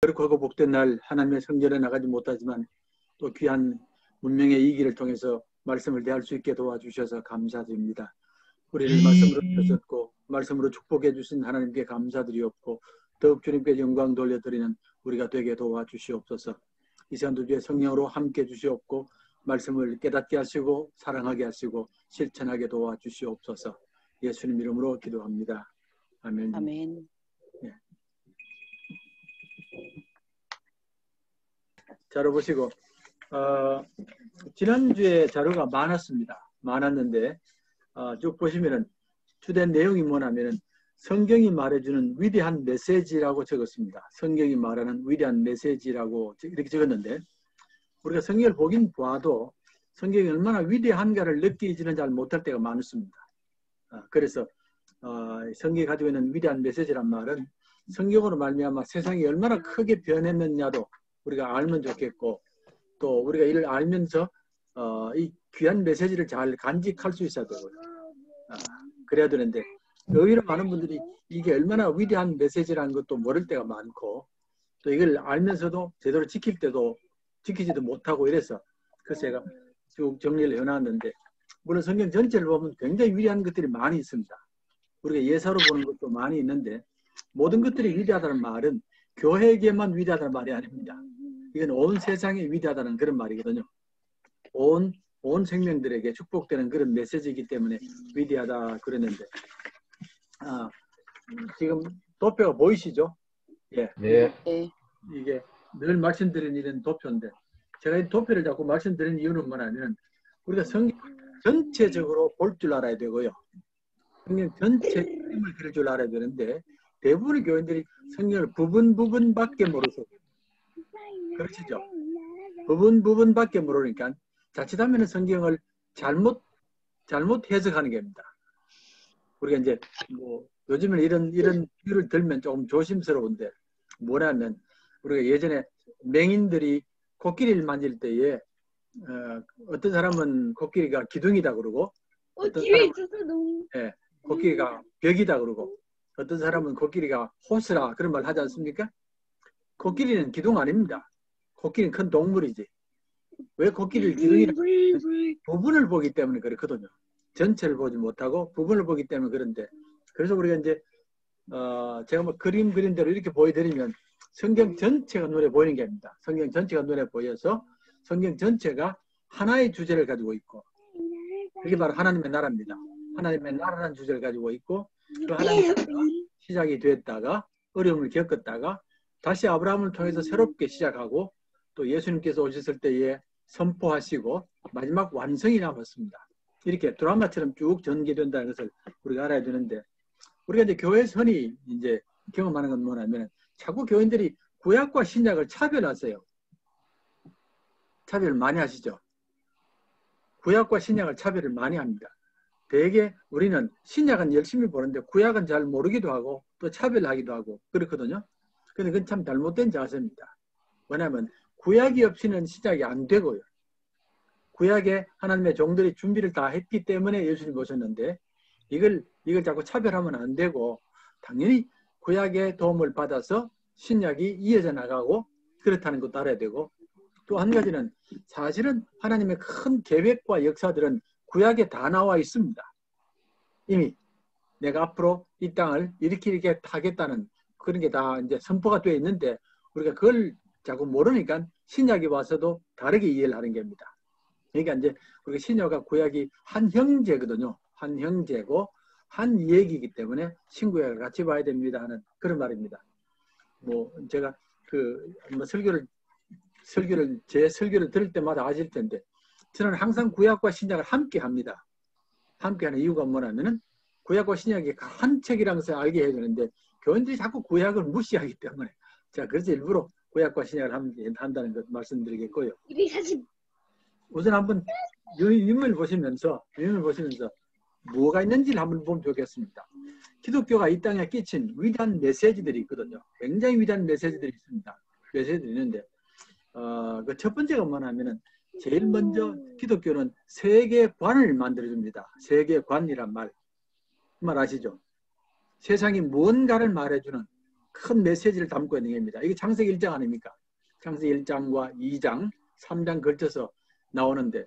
거룩하고 복된 날 하나님의 성전에 나가지 못하지만 또 귀한 문명의 이기를 통해서 말씀을 대할 수 있게 도와주셔서 감사드립니다. 우리를 말씀으로 주셨고 말씀으로 축복해 주신 하나님께 감사드리옵고 더욱 주님께 영광 돌려드리는 우리가 되게 도와주시옵소서. 이 시간도 주의 성령으로 함께 주시옵고 말씀을 깨닫게 하시고 사랑하게 하시고 실천하게 도와주시옵소서. 예수님 이름으로 기도합니다. 아멘. 아멘. 예. 자료 보시고 지난주에 자료가 많았는데 쭉 보시면은 주된 내용이 뭐냐면은 성경이 말해주는 위대한 메시지라고 적었습니다. 성경이 말하는 위대한 메시지라고 이렇게 적었는데 우리가 성경을 보긴 봐도 성경이 얼마나 위대한가를 느끼지는 잘 못할 때가 많습니다. 그래서 성경이 가지고 있는 위대한 메시지란 말은 성경으로 말미암아 세상이 얼마나 크게 변했느냐도 우리가 알면 좋겠고 또 우리가 이를 알면서 이 귀한 메시지를 잘 간직할 수 있어야 되고요. 그래야 되는데 오히려 많은 분들이 이게 얼마나 위대한 메시지라는 것도 모를 때가 많고 또 이걸 알면서도 제대로 지키지도 못하고 이래서 그래서 제가 쭉 정리를 해놨는데 물론 성경 전체를 보면 굉장히 위대한 것들이 많이 있습니다. 우리가 예사로 보는 것도 많이 있는데 모든 것들이 위대하다는 말은 교회에게만 위대하다는 말이 아닙니다. 이건 온 세상에 위대하다는 그런 말이거든요. 온 생명들에게 축복되는 그런 메시지이기 때문에 위대하다 그랬는데 지금 도표가 보이시죠? 예. 네. 이게 늘 말씀드리는 이런 도표인데 제가 이 도표를 자꾸 말씀드리는 이유는 뭐냐면 우리가 성경 전체적으로 볼 줄 알아야 되고요. 성경 전체 그림을 그릴 줄 알아야 되는데 대부분의 교인들이 성경을 부분밖에 모르세요. 그렇죠? 부분밖에 모르니까 자칫하면 성경을 잘못 해석하는 겁니다. 우리가 이제 뭐 요즘은 이런 비유를 들면 조금 조심스러운데 뭐냐면 우리가 예전에 맹인들이 코끼리를 만질 때에 어떤 사람은 코끼리가 기둥이다 그러고 어떤 사람은 코끼리가 벽이다 그러고 어떤 사람은 코끼리가 호스라 그런 말 하지 않습니까? 코끼리는 기둥 아닙니다. 코끼리는 큰 동물이지. 왜 코끼리를 기둥이라 부분을 보기 때문에 그렇거든요. 전체를 보지 못하고 부분을 보기 때문에 그런데 그래서 우리가 이제 제가 뭐 그림 그린 대로 이렇게 보여드리면 성경 전체가 눈에 보이는 게 아닙니다. 성경 전체가 눈에 보여서 성경 전체가 하나의 주제를 가지고 있고 그게 바로 하나님의 나라입니다. 하나님의 나라라는 주제를 가지고 있고 그 하나님의 나라가 시작이 됐다가 어려움을 겪었다가 다시 아브라함을 통해서 새롭게 시작하고 또 예수님께서 오셨을 때에 선포하시고 마지막 완성이 남았습니다. 이렇게 드라마처럼 쭉 전개된다는 것을 우리가 알아야 되는데 우리가 이제 교회선이 이제 경험하는 건 뭐냐면 자꾸 교인들이 구약과 신약을 차별하세요. 차별을 많이 하시죠. 구약과 신약을 차별을 많이 합니다. 대개 우리는 신약은 열심히 보는데 구약은 잘 모르기도 하고 또 차별하기도 하고 그렇거든요. 근데 그건 참 잘못된 자세입니다. 왜냐하면 구약이 없이는 신약이 안 되고요. 구약에 하나님의 종들이 준비를 다 했기 때문에 예수님 오셨는데 이걸 자꾸 차별하면 안 되고 당연히 구약의 도움을 받아서 신약이 이어져 나가고 그렇다는 것도 알아야 되고 또 한 가지는 사실은 하나님의 큰 계획과 역사들은 구약에 다 나와 있습니다. 이미 내가 앞으로 이 땅을 이렇게 하겠다는 그런 게 다 이제 선포가 되어 있는데 우리가 그걸 자꾸 모르니까 신약이 와서도 다르게 이해를 하는 겁니다. 그러니까 이제 우리가 신약과 구약이 한 형제거든요. 한 형제고 한 얘기이기 때문에 신구약을 같이 봐야 됩니다 하는 그런 말입니다. 뭐 제가 뭐 제 설교를 들을 때마다 아실 텐데 저는 항상 구약과 신약을 함께 합니다. 함께 하는 이유가 뭐냐면은 구약과 신약이 한 책이라는 것을 알게 해야 되는데 교인들이 자꾸 구약을 무시하기 때문에 제가 그래서 일부러 구약과 신약을 함께 한다는 것 말씀드리겠고요. 우선 한번 유인을 보시면서 뭐가 있는지를 한번 보면 좋겠습니다. 기독교가 이 땅에 끼친 위대한 메시지들이 있거든요. 굉장히 위대한 메시지들이 있습니다. 메시지들이 있는데 그 첫 번째가 뭐냐면은 제일 먼저 기독교는 세계관을 만들어줍니다. 세계관이란 말 아시죠? 세상이 뭔가를 말해주는 큰 메시지를 담고 있는 겁니다. 이게 창세기 1장 아닙니까? 창세기 1장과 2장, 3장 걸쳐서 나오는데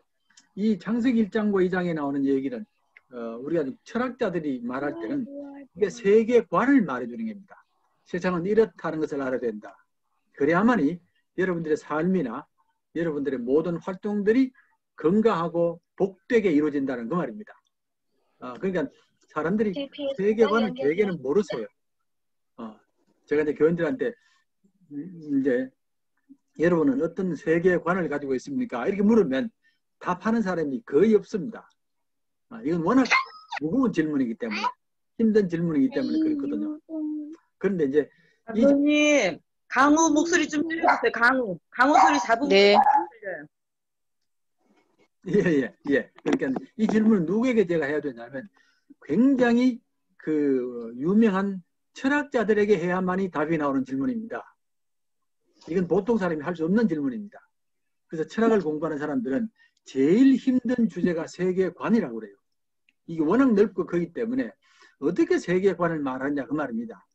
이 창세기 1장과 2장에 나오는 얘기는 우리가 철학자들이 말할 때는 이게 세계관을 말해주는 겁니다. 세상은 이렇다는 것을 알아야 된다. 그래야만이 여러분들의 삶이나 여러분들의 모든 활동들이 건강하고 복되게 이루어진다는 그 말입니다. 그러니까 사람들이 세계관을 대개는 모르세요. 제가 이제 교인들한테 이제 여러분은 어떤 세계관을 가지고 있습니까? 이렇게 물으면 답하는 사람이 거의 없습니다. 이건 워낙 무거운 질문이기 때문에 힘든 질문이기 때문에 그렇거든요. 그런데 이제 아버님 강우 목소리 좀 줄여주세요. 강우 소리 잡으면 네. 예. 그러니까 이 질문을 누구에게 제가 해야 되냐면 굉장히 그 유명한 철학자들에게 해야만이 답이 나오는 질문입니다. 이건 보통 사람이 할 수 없는 질문입니다. 그래서 철학을 공부하는 사람들은 제일 힘든 주제가 세계관이라고 그래요. 이게 워낙 넓고 크기 때문에 어떻게 세계관을 말하냐 그 말입니다.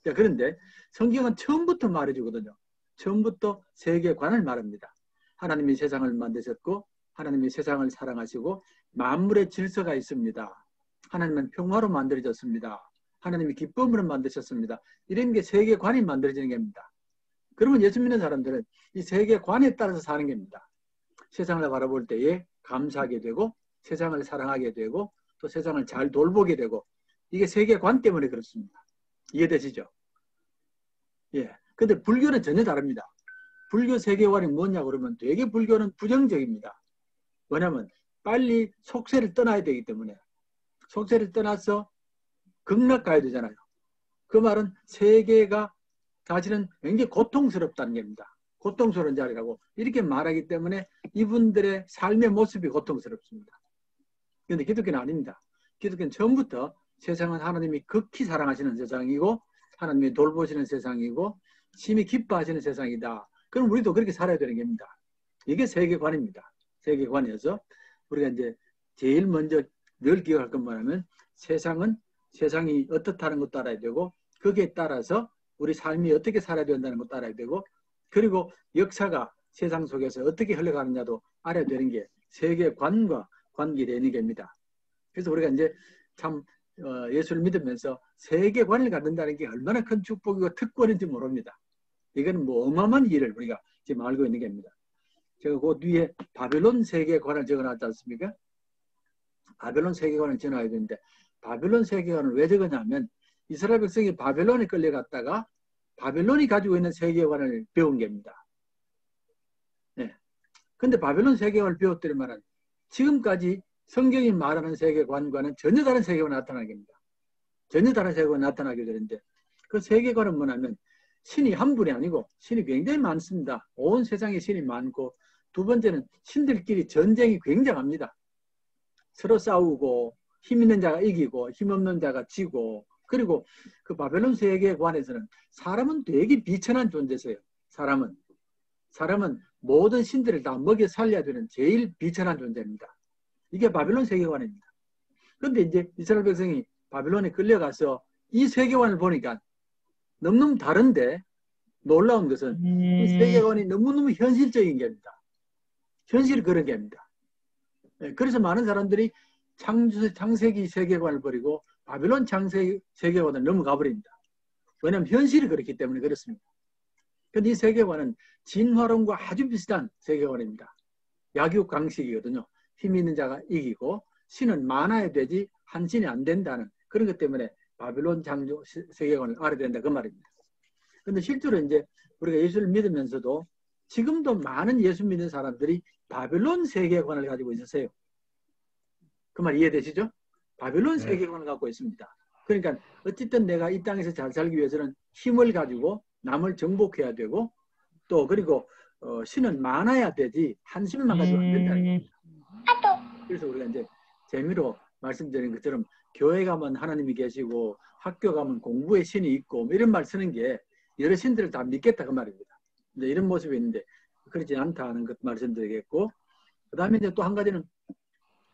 자, 그런데 성경은 처음부터 말해주거든요. 처음부터 세계관을 말합니다. 하나님이 세상을 만드셨고 하나님이 세상을 사랑하시고 만물의 질서가 있습니다. 하나님은 평화로 만들어졌습니다. 하나님이 기쁨으로 만드셨습니다. 이런 게 세계관이 만들어지는 겁니다. 그러면 예수 믿는 사람들은 이 세계관에 따라서 사는 겁니다. 세상을 바라볼 때에 감사하게 되고 세상을 사랑하게 되고 또 세상을 잘 돌보게 되고 이게 세계관 때문에 그렇습니다. 이해되시죠? 예. 근데 불교는 전혀 다릅니다. 불교 세계관이 뭐냐고 그러면 되게 불교는 부정적입니다. 왜냐하면 빨리 속세를 떠나야 되기 때문에 속세를 떠나서 극락 가야 되잖아요. 그 말은 세계가 사실은 굉장히 고통스럽다는 겁니다. 고통스러운 자리라고 이렇게 말하기 때문에 이분들의 삶의 모습이 고통스럽습니다. 그런데 기독교는 아닙니다. 기독교는 처음부터 세상은 하나님이 극히 사랑하시는 세상이고 하나님이 돌보시는 세상이고 심히 기뻐하시는 세상이다. 그럼 우리도 그렇게 살아야 되는 겁니다. 이게 세계관입니다. 세계관이어서 우리가 이제 제일 먼저 늘 기억할 것만 하면 세상이 어떻다는 것도 알아야 되고 거기에 따라서 우리 삶이 어떻게 살아야 된다는 것도 알아야 되고 그리고 역사가 세상 속에서 어떻게 흘러가느냐도 알아야 되는 게 세계관과 관계되는 겁니다. 그래서 우리가 이제 참 예수를 믿으면서 세계관을 갖는다는 게 얼마나 큰 축복이고 특권인지 모릅니다. 이거는 뭐 어마어마한 일을 우리가 지금 알고 있는 겁니다. 제가 그 뒤에 바벨론 세계관을 적어놨지 않습니까? 바벨론 세계관을 적어놔야 되는데 바벨론 세계관을 왜 적었냐면 이스라엘 백성이 바벨론에 끌려갔다가 바벨론이 가지고 있는 세계관을 배운 겁니다. 네. 근데 바벨론 세계관을 배웠더니만 지금까지 성경이 말하는 세계관과는 전혀 다른 세계관이 나타나게 됩니다. 전혀 다른 세계관이 나타나게 되는데 그 세계관은 뭐냐면 신이 한 분이 아니고 신이 굉장히 많습니다. 온 세상에 신이 많고 두 번째는 신들끼리 전쟁이 굉장합니다. 서로 싸우고 힘 있는 자가 이기고 힘 없는 자가 지고 그리고 그 바벨론 세계관에서는 사람은 되게 비천한 존재세요. 사람은 모든 신들을 다 먹여 살려야 되는 제일 비천한 존재입니다. 이게 바벨론 세계관입니다. 그런데 이제 이스라엘 백성이 바벨론에 끌려가서 이 세계관을 보니까 너무너무 다른데 놀라운 것은 이 세계관이 너무너무 현실적인 겁니다. 현실이 그런 겁니다. 그래서 많은 사람들이 창세기 세계관을 버리고 바벨론 창세기 세계관을 넘어가 버립니다. 왜냐하면 현실이 그렇기 때문에 그렇습니다. 그런데 이 세계관은 진화론과 아주 비슷한 세계관입니다. 약육강식이거든요. 힘 있는 자가 이기고 신은 많아야 되지 한 신이 안 된다는 그런 것 때문에 바벨론 창조 세계관을 알아야 된다 그 말입니다. 그런데 실제로 이제 우리가 예수를 믿으면서도 지금도 많은 예수 믿는 사람들이 바벨론 세계관을 가지고 있으세요. 그 말 이해되시죠? 바벨론 세계관을 갖고 있습니다. 그러니까 어쨌든 내가 이 땅에서 잘 살기 위해서는 힘을 가지고 남을 정복해야 되고 또 그리고 신은 많아야 되지 한 신만 가지고 안 된다는 겁니다. 그래서 우리가 이제 재미로 말씀드린 것처럼 교회 가면 하나님이 계시고 학교 가면 공부의 신이 있고 뭐 이런 말 쓰는 게 여러 신들을 다 믿겠다 그 말입니다. 이제 이런 모습이 있는데 그렇지 않다는 것 말씀드리겠고 그 다음에 이제 또 한 가지는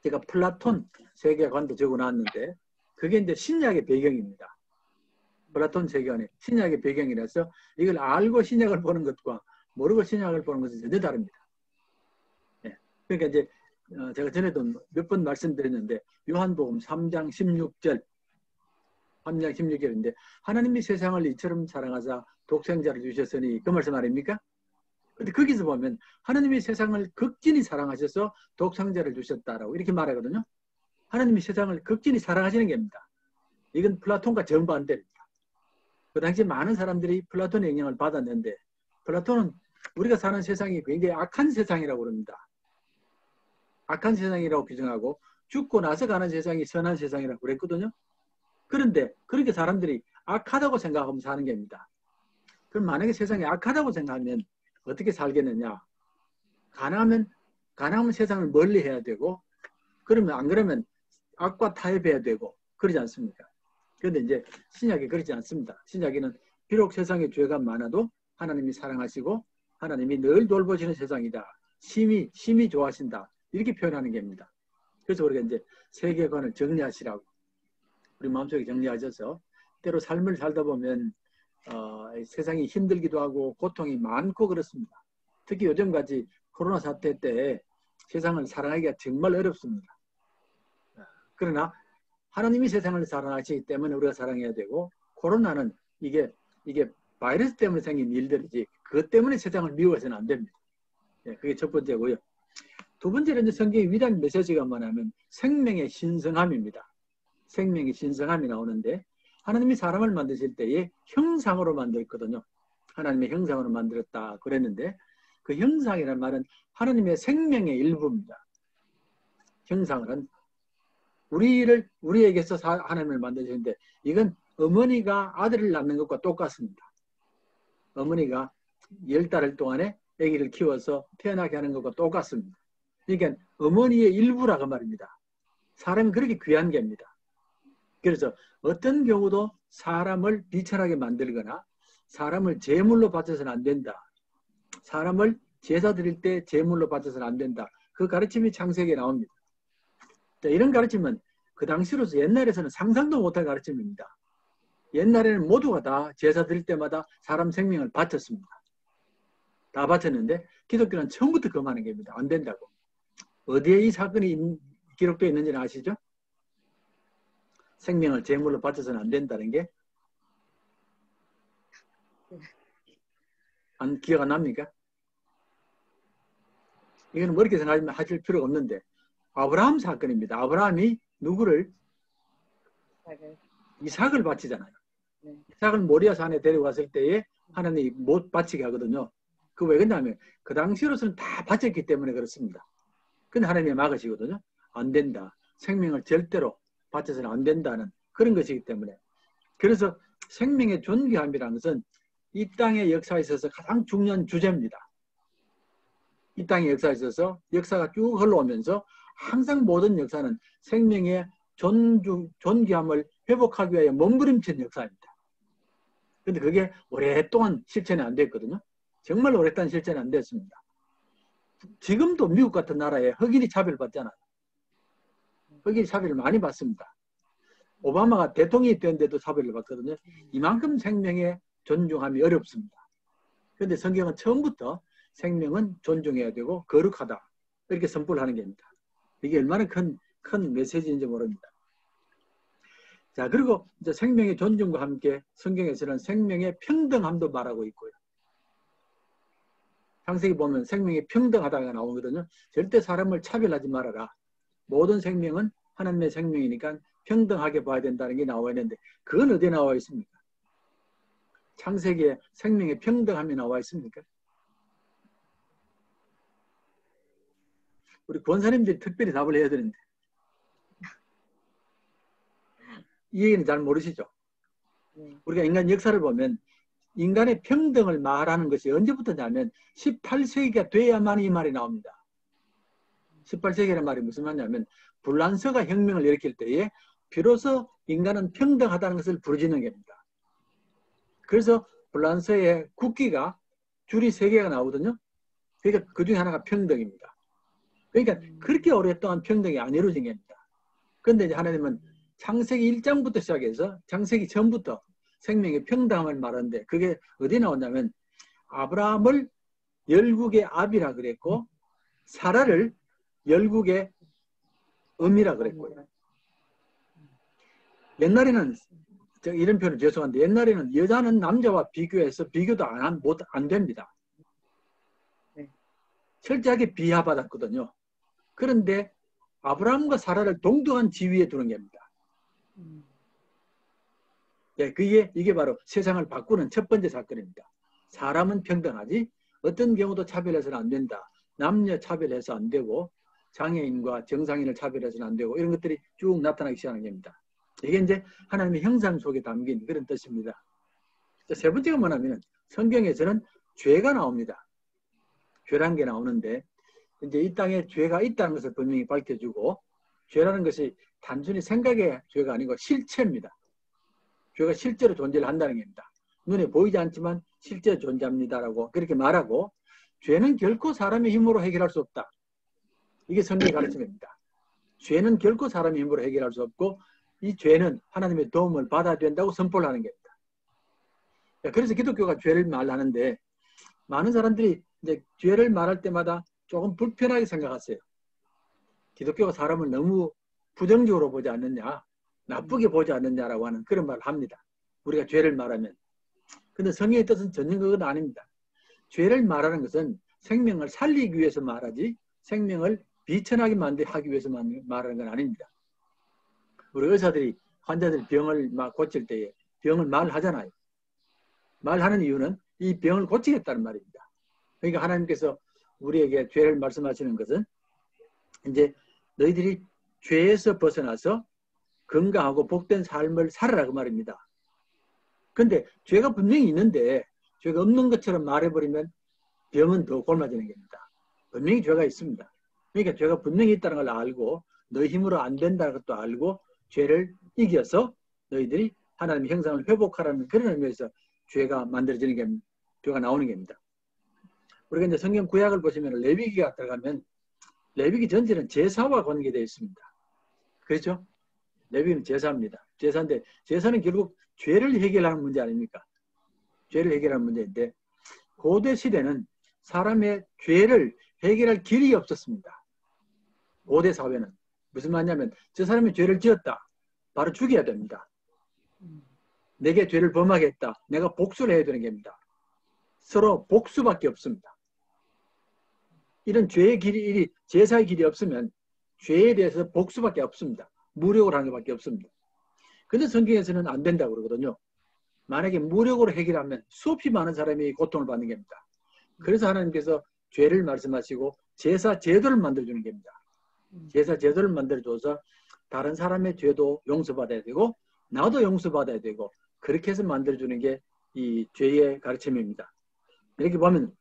제가 플라톤 세계관도 적어놨는데 그게 이제 신약의 배경입니다. 플라톤 세계관이 신약의 배경이라서 이걸 알고 신약을 보는 것과 모르고 신약을 보는 것은 전혀 다릅니다. 예. 그러니까 이제 제가 전에도 몇 번 말씀드렸는데 요한복음 3장 16절 3장 16절인데 하나님이 세상을 이처럼 사랑하사 독생자를 주셨으니 그 말씀 아닙니까? 근데 거기서 보면 하나님이 세상을 극진히 사랑하셔서 독생자를 주셨다라고 이렇게 말하거든요. 하나님이 세상을 극진히 사랑하시는 겁니다. 이건 플라톤과 정반대입니다. 그 당시 많은 사람들이 플라톤의 영향을 받았는데 플라톤은 우리가 사는 세상이 굉장히 악한 세상이라고 그럽니다. 악한 세상이라고 규정하고 죽고 나서 가는 세상이 선한 세상이라고 그랬거든요. 그런데 그렇게 사람들이 악하다고 생각하면 사는 겁니다. 그럼 만약에 세상이 악하다고 생각하면 어떻게 살겠느냐? 가능하면 세상을 멀리 해야 되고 그러면 안 그러면 악과 타협해야 되고 그러지 않습니까? 그런데 이제 신약이 그렇지 않습니다. 신약에는 비록 세상에 죄가 많아도 하나님이 사랑하시고 하나님이 늘 돌보시는 세상이다. 심히 좋아하신다. 이렇게 표현하는 겁니다. 그래서 우리가 이제 세계관을 정리하시라고 우리 마음속에 정리하셔서 때로 삶을 살다 보면 세상이 힘들기도 하고 고통이 많고 그렇습니다. 특히 요즘같이 코로나 사태 때 세상을 사랑하기가 정말 어렵습니다. 그러나 하나님이 세상을 사랑하시기 때문에 우리가 사랑해야 되고 코로나는 이게 바이러스 때문에 생긴 일들이지 그것 때문에 세상을 미워해서는 안 됩니다. 예, 그게 첫 번째고요. 두 번째는 성경의 위대한 메시지가 뭐냐면 생명의 신성함입니다. 생명의 신성함이 나오는데 하나님이 사람을 만드실 때에 형상으로 만들었거든요. 하나님의 형상으로 만들었다 그랬는데 그 형상이라는 말은 하나님의 생명의 일부입니다. 형상은 우리에게서 하나님을 만드시는데 이건 어머니가 아들을 낳는 것과 똑같습니다. 어머니가 10달을 동안에 아기를 키워서 태어나게 하는 것과 똑같습니다. 그러니까 어머니의 일부라고 말입니다. 사람이 그렇게 귀한 겁니다. 그래서 어떤 경우도 사람을 비천하게 만들거나 사람을 제물로 바쳐서는 안 된다. 사람을 제사 드릴 때 제물로 바쳐서는 안 된다. 그 가르침이 창세기에 나옵니다. 자, 이런 가르침은 그 당시로서 옛날에서는 상상도 못할 가르침입니다. 옛날에는 모두가 다 제사 드릴 때마다 사람 생명을 바쳤습니다. 다 바쳤는데 기독교는 처음부터 금하는 겁니다. 안 된다고. 어디에 이 사건이 기록되어 있는지는 아시죠? 생명을 제물로 바쳐서는 안 된다는 게 안 기억 안 납니까? 이거는 머리게 생각하면 하실 필요가 없는데 아브라함 사건입니다. 아브라함이 누구를? 이삭을 바치잖아요. 이삭을 모리아 산에 데려갔을 때에 하나님이 못 바치게 하거든요. 그 왜 그러냐면 그 당시로서는 다 바쳤기 때문에 그렇습니다. 근데 하나님이 막으시거든요. 안 된다. 생명을 절대로 바쳐서는 안 된다는 그런 것이기 때문에. 그래서 생명의 존귀함이라는 것은 이 땅의 역사에 있어서 가장 중요한 주제입니다. 이 땅의 역사에 있어서 역사가 쭉 흘러오면서 항상 모든 역사는 생명의 존귀함을 회복하기 위해 몸부림친 역사입니다. 그런데 그게 오랫동안 실천이 안 됐거든요. 정말 오랫동안 실천이 안 됐습니다. 지금도 미국 같은 나라에 흑인이 차별받잖아요. 흑인이 차별을 많이 받습니다. 오바마가 대통령이 됐는데도 차별을 받거든요. 이만큼 생명의 존중함이 어렵습니다. 그런데 성경은 처음부터 생명은 존중해야 되고 거룩하다. 이렇게 선포를 하는 겁니다. 이게 얼마나 큰 메시지인지 모릅니다. 자, 그리고 이제 생명의 존중과 함께 성경에서는 생명의 평등함도 말하고 있고요. 창세기 보면 생명이 평등하다가 나오거든요. 절대 사람을 차별하지 말아라. 모든 생명은 하나님의 생명이니까 평등하게 봐야 된다는 게 나와 있는데 그건 어디에 나와 있습니까? 창세기에 생명의 평등함이 나와 있습니까? 우리 권사님들이 특별히 답을 해야 되는데 이 얘기는 잘 모르시죠? 우리가 인간 역사를 보면 인간의 평등을 말하는 것이 언제부터냐면 18세기가 돼야만 이 말이 나옵니다. 18세기라는 말이 무슨 말이냐면 불란서가 혁명을 일으킬 때에 비로소 인간은 평등하다는 것을 부르짖는 겁니다. 그래서 불란서의 국기가 줄이 3개가 나오거든요. 그러니까 그 중에 하나가 평등입니다. 그러니까 그렇게 오랫동안 평등이 안 이루어진 겁니다. 그런데 이제 하나님은 창세기 1장부터 시작해서 창세기 전부터 생명의 평등함을 말하는데 그게 어디 나오냐면 아브라함을 열국의 아비라 그랬고 사라를 열국의 음이라 그랬고요. 옛날에는 이런 표현 죄송한데 옛날에는 여자는 남자와 비교해서 비교도 안 됩니다. 철저하게 비하받았거든요. 그런데 아브라함과 사라를 동등한 지위에 두는 겁니다. 예, 이게 바로 세상을 바꾸는 첫 번째 사건입니다. 사람은 평등하지 어떤 경우도 차별해서는 안 된다. 남녀 차별해서 안 되고 장애인과 정상인을 차별해서는 안 되고 이런 것들이 쭉 나타나기 시작하는 겁니다. 이게 이제 하나님의 형상 속에 담긴 그런 뜻입니다. 세 번째가 뭐냐면 성경에서는 죄가 나옵니다. 죄라는 게 나오는데 이제 이 땅에 죄가 있다는 것을 분명히 밝혀주고 죄라는 것이 단순히 생각의 죄가 아니고 실체입니다. 죄가 실제로 존재를 한다는 겁니다. 눈에 보이지 않지만 실제 존재합니다라고 그렇게 말하고 죄는 결코 사람의 힘으로 해결할 수 없다. 이게 성경의 가르침입니다. 죄는 결코 사람의 힘으로 해결할 수 없고 이 죄는 하나님의 도움을 받아야 된다고 선포를 하는 겁니다. 그래서 기독교가 죄를 말하는데 많은 사람들이 이제 죄를 말할 때마다 조금 불편하게 생각하세요. 기독교가 사람을 너무 부정적으로 보지 않느냐, 나쁘게 보지 않느냐라고 하는 그런 말을 합니다. 우리가 죄를 말하면. 근데 성경의 뜻은 전혀 그건 아닙니다. 죄를 말하는 것은 생명을 살리기 위해서 말하지 생명을 비천하게 하기 위해서 말하는 건 아닙니다. 우리 의사들이 환자들 병을 막 고칠 때에 병을 말하잖아요. 말하는 이유는 이 병을 고치겠다는 말입니다. 그러니까 하나님께서 우리에게 죄를 말씀하시는 것은 이제 너희들이 죄에서 벗어나서 건강하고 복된 삶을 살아라 그 말입니다. 근데 죄가 분명히 있는데 죄가 없는 것처럼 말해버리면 병은 더 곪아지는 겁니다. 분명히 죄가 있습니다. 그러니까 죄가 분명히 있다는 걸 알고 너희 힘으로 안 된다는 것도 알고 죄를 이겨서 너희들이 하나님의 형상을 회복하라는 그런 의미에서 죄가 만들어지는 게 죄가 나오는 겁니다. 우리가 이제 성경 구약을 보시면 레위기가 들어가면 레위기 전체는 제사와 관계되어 있습니다. 그렇죠? 레위기는 제사입니다. 제사인데 제사는 결국 죄를 해결하는 문제 아닙니까? 죄를 해결하는 문제인데 고대 시대는 사람의 죄를 해결할 길이 없었습니다. 고대 사회는. 무슨 말이냐면 저 사람이 죄를 지었다. 바로 죽여야 됩니다. 내게 죄를 범하게 했다. 내가 복수를 해야 되는 겁니다. 서로 복수밖에 없습니다. 이런 죄의 길이, 제사의 길이 없으면 죄에 대해서 복수밖에 없습니다. 무력으로 하는 것밖에 없습니다. 근데 성경에서는 안 된다고 그러거든요. 만약에 무력으로 해결하면 수없이 많은 사람이 고통을 받는 겁니다. 그래서 하나님께서 죄를 말씀하시고 제사 제도를 만들어주는 겁니다. 제사 제도를 만들어줘서 다른 사람의 죄도 용서받아야 되고 나도 용서받아야 되고 그렇게 해서 만들어주는 게 이 죄의 가르침입니다. 이렇게 보면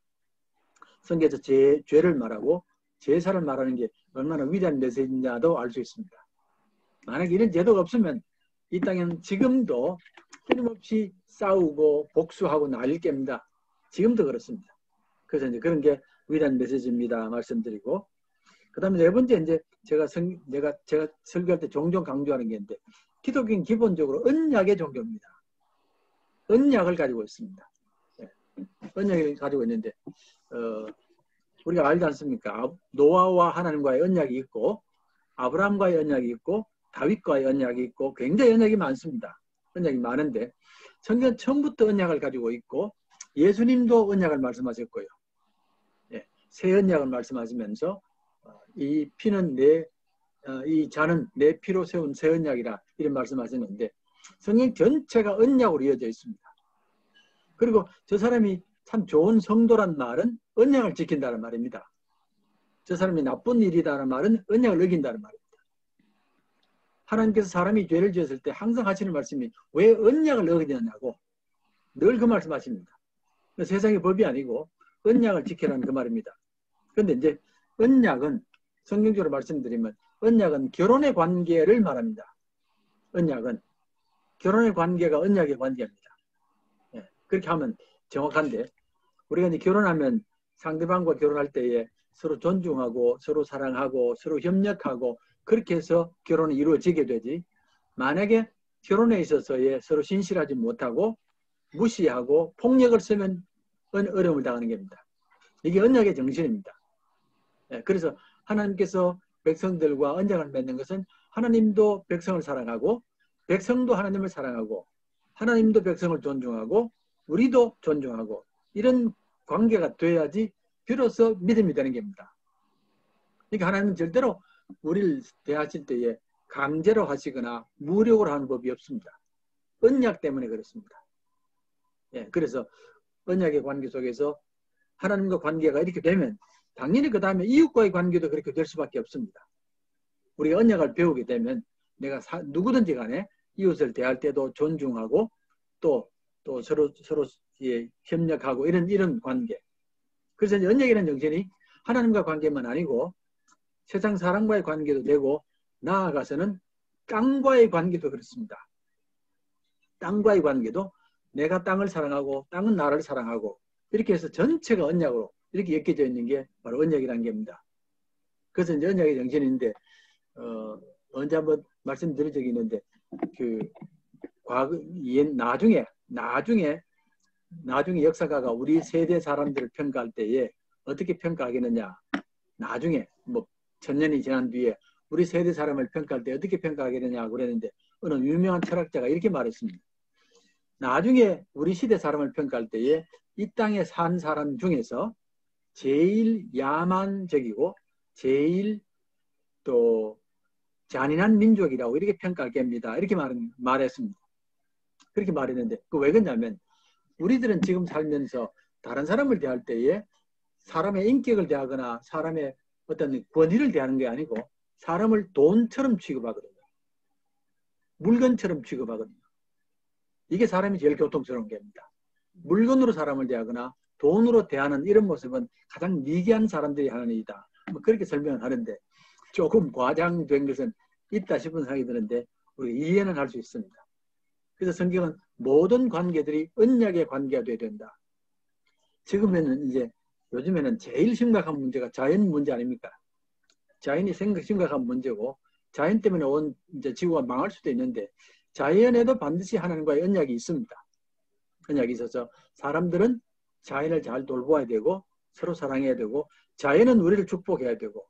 성경에서 죄를 말하고 제사를 말하는 게 얼마나 위대한 메시지냐도 알 수 있습니다. 만약에 이런 제도가 없으면 이 땅에는 지금도 끊임없이 싸우고 복수하고 난릴 겁니다. 지금도 그렇습니다. 그래서 이제 그런 게 위대한 메시지입니다. 말씀드리고. 그 다음에 네 번째 이제 제가 설교할 때 종종 강조하는 게 있는데 기독교는 기본적으로 언약의 종교입니다. 언약을 가지고 있습니다. 언약을 가지고 있는데 우리가 알지 않습니까? 노아와 하나님과의 언약이 있고 아브라함과의 언약이 있고 다윗과의 언약이 있고 굉장히 언약이 많습니다. 언약이 많은데 성경 처음부터 언약을 가지고 있고 예수님도 언약을 말씀하셨고요. 새 언약을 말씀하시면서 이 피는 이 잔은 내 피로 세운 새 언약이라 이런 말씀하셨는데 성경 전체가 언약으로 이어져 있습니다. 그리고 저 사람이 참 좋은 성도란 말은 언약을 지킨다는 말입니다. 저 사람이 나쁜 일이다는 말은 언약을 어긴다는 말입니다. 하나님께서 사람이 죄를 지었을 때 항상 하시는 말씀이 왜 언약을 어기냐고 늘 그 말씀하십니다. 세상의 법이 아니고 언약을 지키라는 그 말입니다. 그런데 이제 언약은 성경적으로 말씀드리면 언약은 결혼의 관계를 말합니다. 언약은 결혼의 관계가 언약의 관계입니다. 그렇게 하면 정확한데 우리가 이제 결혼하면 상대방과 결혼할 때에 서로 존중하고 서로 사랑하고 서로 협력하고 그렇게 해서 결혼이 이루어지게 되지 만약에 결혼에 있어서의 서로 신실하지 못하고 무시하고 폭력을 쓰면 어려움을 당하는 겁니다. 이게 언약의 정신입니다. 그래서 하나님께서 백성들과 언약을 맺는 것은 하나님도 백성을 사랑하고 백성도 하나님을 사랑하고 하나님도 백성을 존중하고 우리도 존중하고 이런 관계가 돼야지 비로소 믿음이 되는 겁니다. 그러니까 하나님은 절대로 우리를 대하실 때에 강제로 하시거나 무력으로 하는 법이 없습니다. 언약 때문에 그렇습니다. 그래서 언약의 관계 속에서 하나님과 관계가 이렇게 되면 당연히 그 다음에 이웃과의 관계도 그렇게 될 수밖에 없습니다. 우리가 언약을 배우게 되면 내가 누구든지 간에 이웃을 대할 때도 존중하고 또 서로 협력하고 이런 관계. 그래서 언약이라는 정신이 하나님과 관계만 아니고 세상 사람과의 관계도 되고 나아가서는 땅과의 관계도 그렇습니다. 땅과의 관계도 내가 땅을 사랑하고 땅은 나를 사랑하고 이렇게 해서 전체가 언약으로 이렇게 엮여져 있는 게 바로 언약이라는 겁니다. 그래서 이제 언약의 정신인데 언제 한번 말씀드린 적이 있는데 나중에 역사가가 우리 세대 사람들을 평가할 때에 어떻게 평가하겠느냐. 나중에 뭐 1000년이 지난 뒤에 우리 세대 사람을 평가할 때 어떻게 평가하겠느냐 그랬는데 어느 유명한 철학자가 이렇게 말했습니다. 나중에 우리 시대 사람을 평가할 때에 이 땅에 산 사람 중에서 제일 야만적이고 제일 또 잔인한 민족이라고 이렇게 평가할 겁니다. 이렇게 말했습니다. 그렇게 말했는데 왜 그러냐면 우리들은 지금 살면서 다른 사람을 대할 때에 사람의 인격을 대하거나 사람의 어떤 권위를 대하는 게 아니고 사람을 돈처럼 취급하거든요. 물건처럼 취급하거든요. 이게 사람이 제일 교통스러운 겁니다. 물건으로 사람을 대하거나 돈으로 대하는 이런 모습은 가장 미개한 사람들이 하는 일이다. 뭐 그렇게 설명을 하는데 조금 과장된 것은 있다 싶은 생각이 드는데 우리가 이해는 할 수 있습니다. 그래서 성경은 모든 관계들이 언약의 관계가 돼야 된다. 지금에는 이제 요즘에는 제일 심각한 문제가 자연 문제 아닙니까? 자연이 심각한 문제고 자연 때문에 온 이제 지구가 망할 수도 있는데 자연에도 반드시 하나님과의 언약이 있습니다. 언약이 있어서 사람들은 자연을 잘 돌보아야 되고 서로 사랑해야 되고 자연은 우리를 축복해야 되고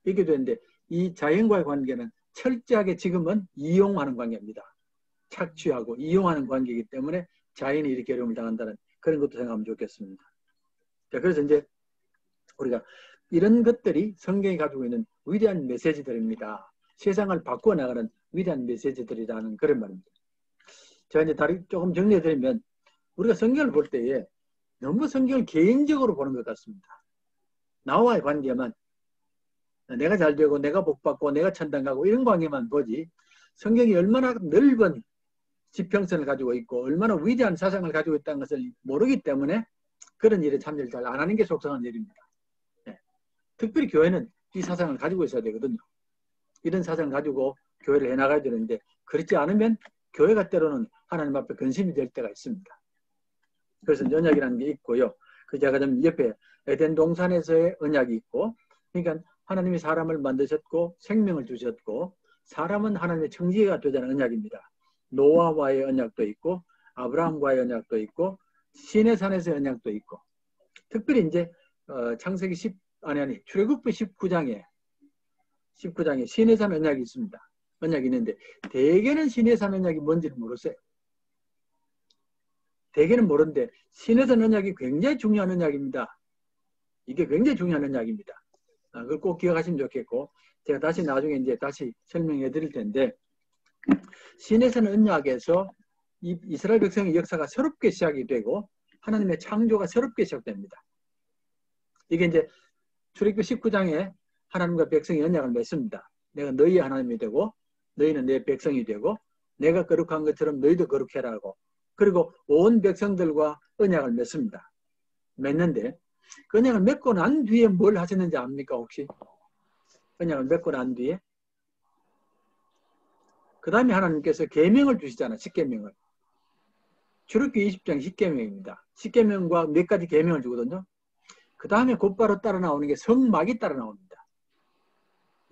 이렇게 되는데 이 자연과의 관계는 철저하게 지금은 이용하는 관계입니다. 착취하고 이용하는 관계이기 때문에 자연이 이렇게 어려움을 당한다는 그런 것도 생각하면 좋겠습니다. 자, 그래서 이제 우리가 이런 것들이 성경이 가지고 있는 위대한 메시지들입니다. 세상을 바꾸어 나가는 위대한 메시지들이라는 그런 말입니다. 제가 이제 조금 정리해드리면 우리가 성경을 볼 때에 너무 성경을 개인적으로 보는 것 같습니다. 나와의 관계만 내가 잘 되고 내가 복받고 내가 천당 가고 이런 관계만 보지 성경이 얼마나 넓은 지평선을 가지고 있고 얼마나 위대한 사상을 가지고 있다는 것을 모르기 때문에 그런 일에 참여를 잘 안 하는 게 속상한 일입니다. 특별히 교회는 이 사상을 가지고 있어야 되거든요. 이런 사상을 가지고 교회를 해나가야 되는데 그렇지 않으면 교회가 때로는 하나님 앞에 근심이 될 때가 있습니다. 그래서 언약이라는 게 있고요. 그 제가 좀 옆에 에덴 동산에서의 언약이 있고 그러니까 하나님이 사람을 만드셨고 생명을 주셨고 사람은 하나님의 청지기가 되자는 언약입니다. 노아와의 언약도 있고 아브라함과의 언약도 있고 시내산에서의 언약도 있고 특별히 이제 창세기 출애굽기 19장에 시내산 언약이 있습니다. 언약이 있는데 대개는 시내산 언약이 뭔지를 모르세요. 대개는 모르는데 시내산 언약이 굉장히 중요한 언약입니다. 이게 굉장히 중요한 언약입니다. 그걸 꼭 기억하시면 좋겠고 제가 다시 나중에 이제 다시 설명해 드릴 텐데 시내산 언약에서 이스라엘 백성의 역사가 새롭게 시작이 되고 하나님의 창조가 새롭게 시작됩니다. 이게 이제 출애굽기 19장에 하나님과 백성이 언약을 맺습니다. 내가 너희의 하나님이 되고 너희는 내 백성이 되고 내가 거룩한 것처럼 너희도 거룩해라고 그리고 온 백성들과 언약을 맺습니다. 맺는데 그 언약을 맺고 난 뒤에 뭘 하셨는지 압니까 혹시? 언약을 맺고 난 뒤에 그 다음에 하나님께서 계명을 주시잖아요. 10계명을. 출애굽기 20장 10계명입니다. 10계명과 몇 가지 계명을 주거든요. 그 다음에 곧바로 따라 나오는 게 성막이 따라 나옵니다.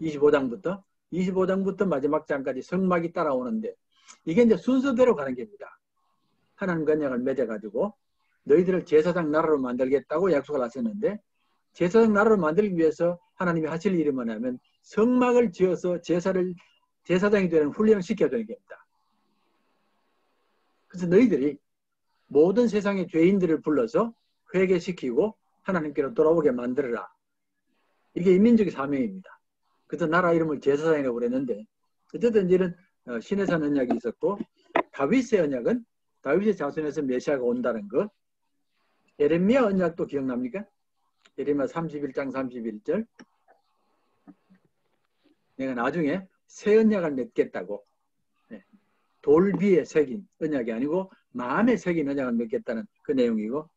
25장부터 마지막 장까지 성막이 따라오는데 이게 이제 순서대로 가는 겁니다. 하나님과 언약을 맺어가지고 너희들을 제사장 나라로 만들겠다고 약속을 하셨는데 제사장 나라로 만들기 위해서 하나님이 하실 일이 뭐냐면 성막을 지어서 제사장이 되는 훈련을 시켜주는 겁니다. 그래서 너희들이 모든 세상의 죄인들을 불러서 회개시키고 하나님께로 돌아오게 만들어라. 이게 인민적인 사명입니다. 그래서 나라 이름을 제사장이라고 그랬는데 어쨌든 이런 시내산 언약이 있었고 다윗의 언약은 다윗의 자손에서 메시아가 온다는 것. 예레미야 언약도 기억납니까? 예레미야 31장 31절 내가 나중에 새 언약을 맺겠다고 돌 위에 새긴 언약이 아니고 마음에 새긴 언약을 맺겠다는 그 내용이고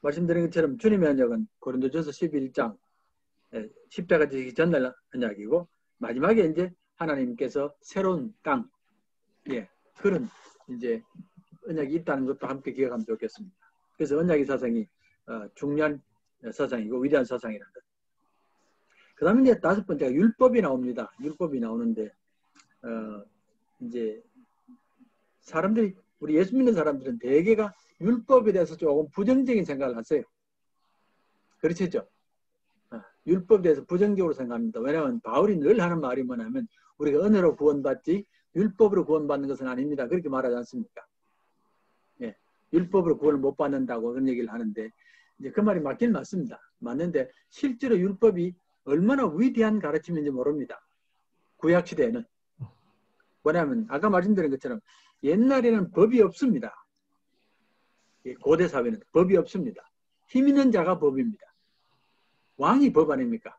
말씀드린 것처럼 주님의 언약은 고린도전서 11장 십자가 지기 전날 언약이고 마지막에 이제 하나님께서 새로운 땅 그런 이제 언약이 있다는 것도 함께 기억하면 좋겠습니다. 그래서 언약의 사상이 중요한 사상이고 위대한 사상이라는 것. 그 다음에 이제 다섯 번째가 율법이 나옵니다. 율법이 나오는데 이제 사람들이 우리 예수 믿는 사람들은 대개가 율법에 대해서 조금 부정적인 생각을 하세요. 그렇죠? 율법에 대해서 부정적으로 생각합니다. 왜냐하면 바울이 늘 하는 말이 뭐냐면 우리가 은혜로 구원받지 율법으로 구원받는 것은 아닙니다. 그렇게 말하지 않습니까? 율법으로 구원을 못 받는다고 그런 얘기를 하는데 이제 그 말이 맞긴 맞습니다. 맞는데 실제로 율법이 얼마나 위대한 가르침인지 모릅니다. 구약시대에는. 뭐냐면 아까 말씀드린 것처럼 옛날에는 법이 없습니다. 고대 사회는 법이 없습니다. 힘 있는 자가 법입니다. 왕이 법 아닙니까?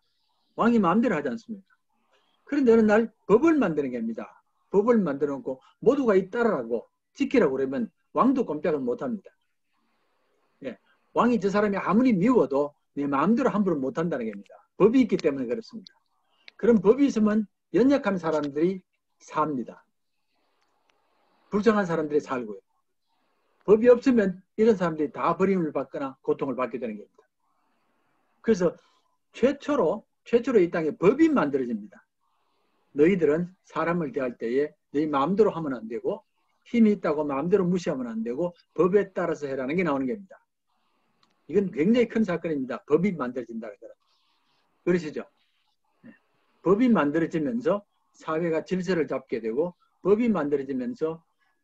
왕이 마음대로 하지 않습니까? 그런데 어느 날 법을 만드는 겁니다. 법을 만들어 놓고 모두가 이 따르라고 지키라고 그러면 왕도 꼼짝을 못합니다. 왕이 저 사람이 아무리 미워도 내 마음대로 함부로 못한다는 겁니다. 법이 있기 때문에 그렇습니다. 그런 법이 있으면 연약한 사람들이 삽니다. 불쌍한 사람들이 살고요. 법이 없으면 이런 사람들이 다 버림을 받거나 고통을 받게 되는 겁니다. 그래서 최초로 이 땅에 법이 만들어집니다. 너희들은 사람을 대할 때에 너희 마음대로 하면 안 되고 힘이 있다고 마음대로 무시하면 안 되고 법에 따라서 해라는 게 나오는 겁니다. 이건 굉장히 큰 사건입니다. 법이 만들어진다는 거는. 그러시죠? 법이 만들어지면서 사회가 질서를 잡게 되고 법이 만들어지면서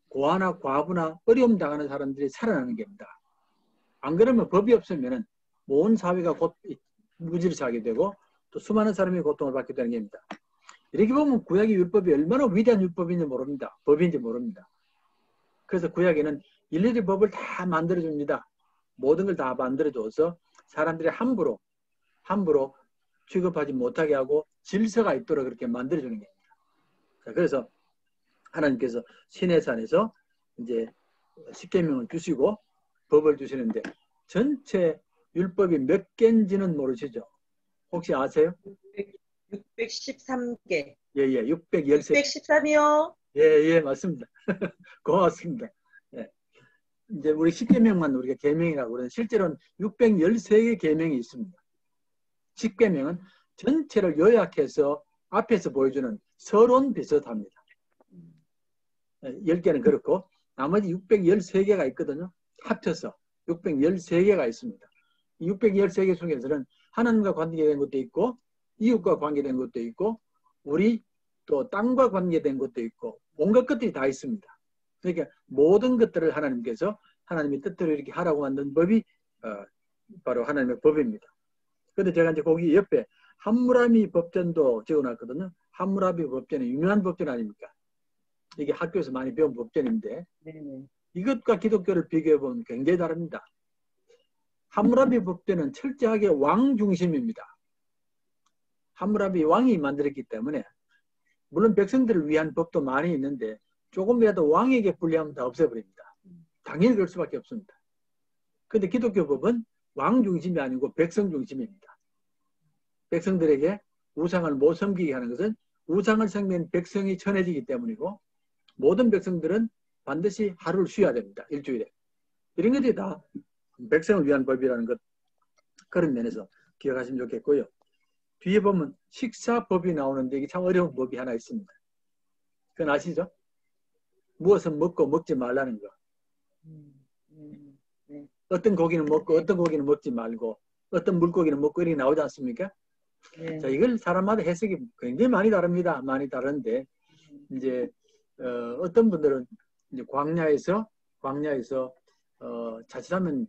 고아나 과부나 어려움 당하는 사람들이 살아나는 겁니다. 안 그러면 법이 없으면 온 사회가 곧 무질서하게 되고 또 수많은 사람이 고통을 받게 되는 겁니다. 이렇게 보면 구약의 율법이 얼마나 위대한 율법인지 모릅니다. 법인지 모릅니다. 그래서 구약에는 일일이 법을 다 만들어줍니다. 모든 걸 다 만들어줘서 사람들이 함부로 취급하지 못하게 하고 질서가 있도록 그렇게 만들어주는 겁니다. 그래서 하나님께서 시내산에서 이제 십계명을 주시고 법을 주시는데 전체 율법이 몇 개인지는 모르시죠? 혹시 아세요? 613개. 예, 613개. 613이요? 예, 맞습니다. 고맙습니다. 예. 이제 우리 십계명만 우리가 계명이라고 그러는데 실제로는 613개 계명이 있습니다. 십계명은 전체를 요약해서 앞에서 보여주는 서론 비슷합니다. 10개는 그렇고 나머지 613개가 있거든요. 합쳐서 613개가 있습니다. 613개 중에서는 하나님과 관계된 것도 있고 이웃과 관계된 것도 있고 우리 또 땅과 관계된 것도 있고 온갖 것들이 다 있습니다. 그러니까 모든 것들을 하나님께서 하나님의 뜻대로 이렇게 하라고 만든 법이 바로 하나님의 법입니다. 그런데 제가 이제 거기 옆에 함무라비 법전도 적어놨거든요. 함무라비 법전은 유명한 법전 아닙니까? 이게 학교에서 많이 배운 법전인데 이것과 기독교를 비교해보면 굉장히 다릅니다. 함무라비 법전은 철저하게 왕 중심입니다. 함무라비 왕이 만들었기 때문에 물론 백성들을 위한 법도 많이 있는데 조금이라도 왕에게 불리하면 다 없애버립니다. 당연히 그럴 수밖에 없습니다. 그런데 기독교 법은 왕 중심이 아니고 백성 중심입니다. 백성들에게 우상을 못 섬기게 하는 것은 우상을 섬기는 백성이 천해지기 때문이고 모든 백성들은 반드시 하루를 쉬어야 됩니다. 일주일에. 이런 것들이 다 백성을 위한 법이라는 것 그런 면에서 기억하시면 좋겠고요. 뒤에 보면 식사법이 나오는데 이게 참 어려운 법이 하나 있습니다. 그건 아시죠? 무엇은 먹고 먹지 말라는 거. 네. 어떤 고기는 먹고 어떤 고기는 먹지 말고 어떤 물고기는 먹고 이렇게 나오지 않습니까? 네. 자, 이걸 사람마다 해석이 굉장히 많이 다릅니다. 많이 다른데 이제 어떤 분들은 이제 광야에서 자칫하면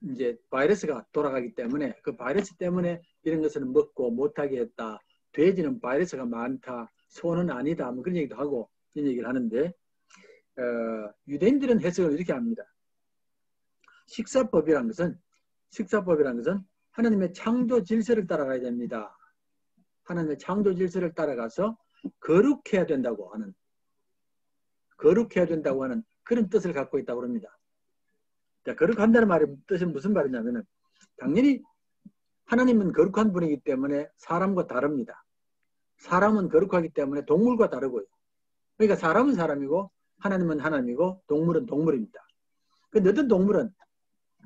이제 바이러스가 돌아가기 때문에 그 바이러스 때문에 이런 것은 먹고 못하게 했다. 돼지는 바이러스가 많다. 소는 아니다. 뭐 그런 얘기도 하고 이런 얘기를 하는데 유대인들은 해석을 이렇게 합니다. 식사법이란 것은 하나님의 창조 질서를 따라가야 됩니다. 하나님의 창조 질서를 따라가서 거룩해야 된다고 하는 그런 뜻을 갖고 있다고 합니다. 자, 거룩한다는 말의 뜻은 무슨 말이냐면은 당연히 하나님은 거룩한 분이기 때문에 사람과 다릅니다. 사람은 거룩하기 때문에 동물과 다르고요. 그러니까 사람은 사람이고 하나님은 하나님이고 동물은 동물입니다. 근데 어떤 동물은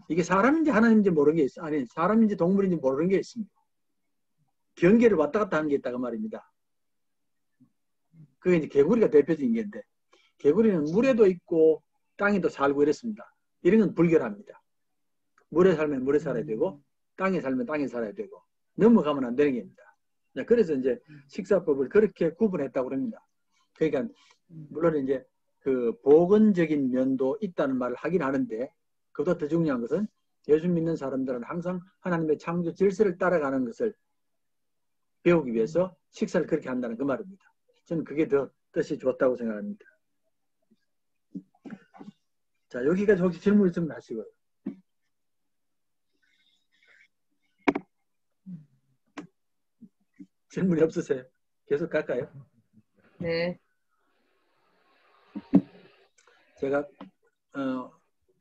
이게 사람인지 하나님인지 모르는 게 있어. 아니, 사람인지 동물인지 모르는 게 있습니다. 경계를 왔다 갔다 하는 게 있다고 말입니다. 그게 이제 개구리가 대표적인 게인데, 개구리는 물에도 있고 땅에도 살고 이랬습니다. 이런 건 불결합니다. 물에 살면 물에 살아야 되고, 땅에 살면 땅에 살아야 되고, 넘어가면 안 되는 게입니다. 그래서 이제 식사법을 그렇게 구분했다고 합니다. 그러니까, 물론 이제 그 보건적인 면도 있다는 말을 하긴 하는데, 그보다 더 중요한 것은 예수 믿는 사람들은 항상 하나님의 창조 질서를 따라가는 것을 배우기 위해서 식사를 그렇게 한다는 그 말입니다. 저는 그게 더 뜻이 좋다고 생각합니다. 자, 여기까지 혹시 질문 있으면 하시고요. 질문이 없으세요? 계속 갈까요? 네. 제가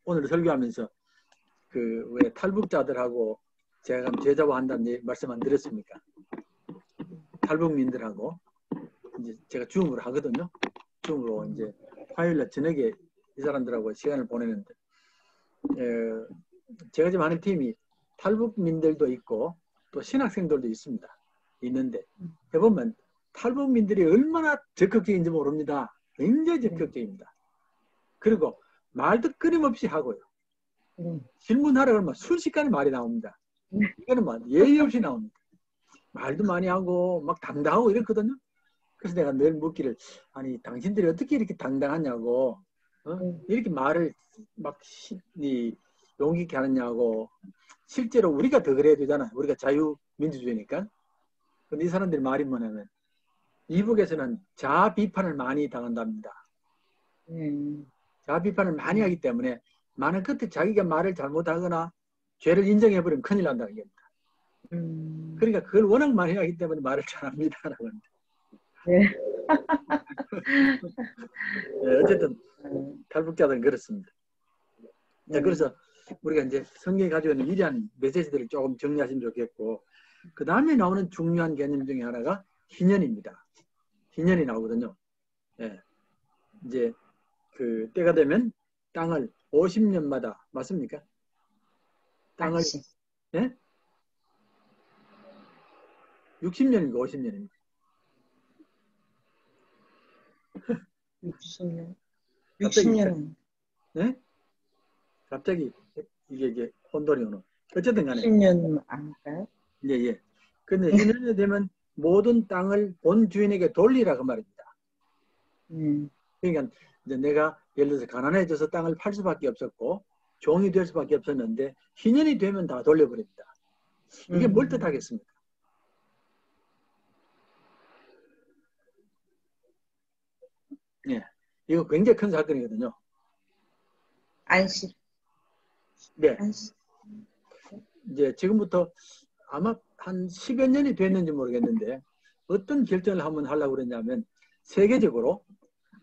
오늘 설교하면서 그 왜 탈북자들하고 제가 제자화 한다는 말씀 안 드렸습니까? 탈북민들하고 이제 제가 줌으로 하거든요. 줌으로 이제 화요일날 저녁에 이 사람들하고 시간을 보내는데 제가 지금 하는 팀이 탈북민들도 있고 또 신학생들도 있는데 해보면 탈북민들이 얼마나 적극적인지 모릅니다. 굉장히 적극적입니다. 그리고 말도 끊임없이 하고요. 질문하라 그러면 순식간에 말이 나옵니다. 이거는 막 예의 없이 나옵니다. 말도 많이 하고 막 당당하고 이렇거든요. 그래서 내가 늘 묻기를 아니 당신들이 어떻게 이렇게 당당하냐고 이렇게 말을 막 용기 있게 하느냐고. 실제로 우리가 더 그래야 되잖아요. 우리가 자유민주주의니까. 근데 이 사람들이 말이 뭐냐면 이북에서는 자아 비판을 많이 당한답니다. 자아 비판을 많이 하기 때문에 많은 끝에 자기가 말을 잘못하거나 죄를 인정해버리면 큰일 난다는 겁니다. 그러니까 그걸 워낙 많이 하기 때문에 말을 잘합니다라고 합니다. 네. 네, 어쨌든 탈북자들은 그렇습니다. 자, 그래서 우리가 이제 성경이 가지고 있는 위대한 메시지들을 조금 정리하시면 좋겠고, 그 다음에 나오는 중요한 개념 중에 하나가 희년입니다. 희년이 나오거든요. 예. 이제 그 때가 되면 땅을 50년마다 맞습니까? 땅을 예? 60년인가 50년입니다. 60년. 갑자기 60년. 네? 갑자기 이게 혼돈이 오는. 어쨌든 간에 60년 아닐까요? 예, 예. 근데 희년이 되면 모든 땅을 본 주인에게 돌리라 그 말입니다. 그러니까 이제 내가 예를 들어서 가난해져서 땅을 팔 수밖에 없었고 종이 될 수밖에 없었는데 희년이 되면 다 돌려버립니다. 이게 뭘 뜻하겠습니까? 예, 이거 굉장히 큰 사건이거든요. 안식. 네. 안식. 이제 지금부터 아마 한 10여 년이 됐는지 모르겠는데 어떤 결정을 한번 하려고 그랬냐면 세계적으로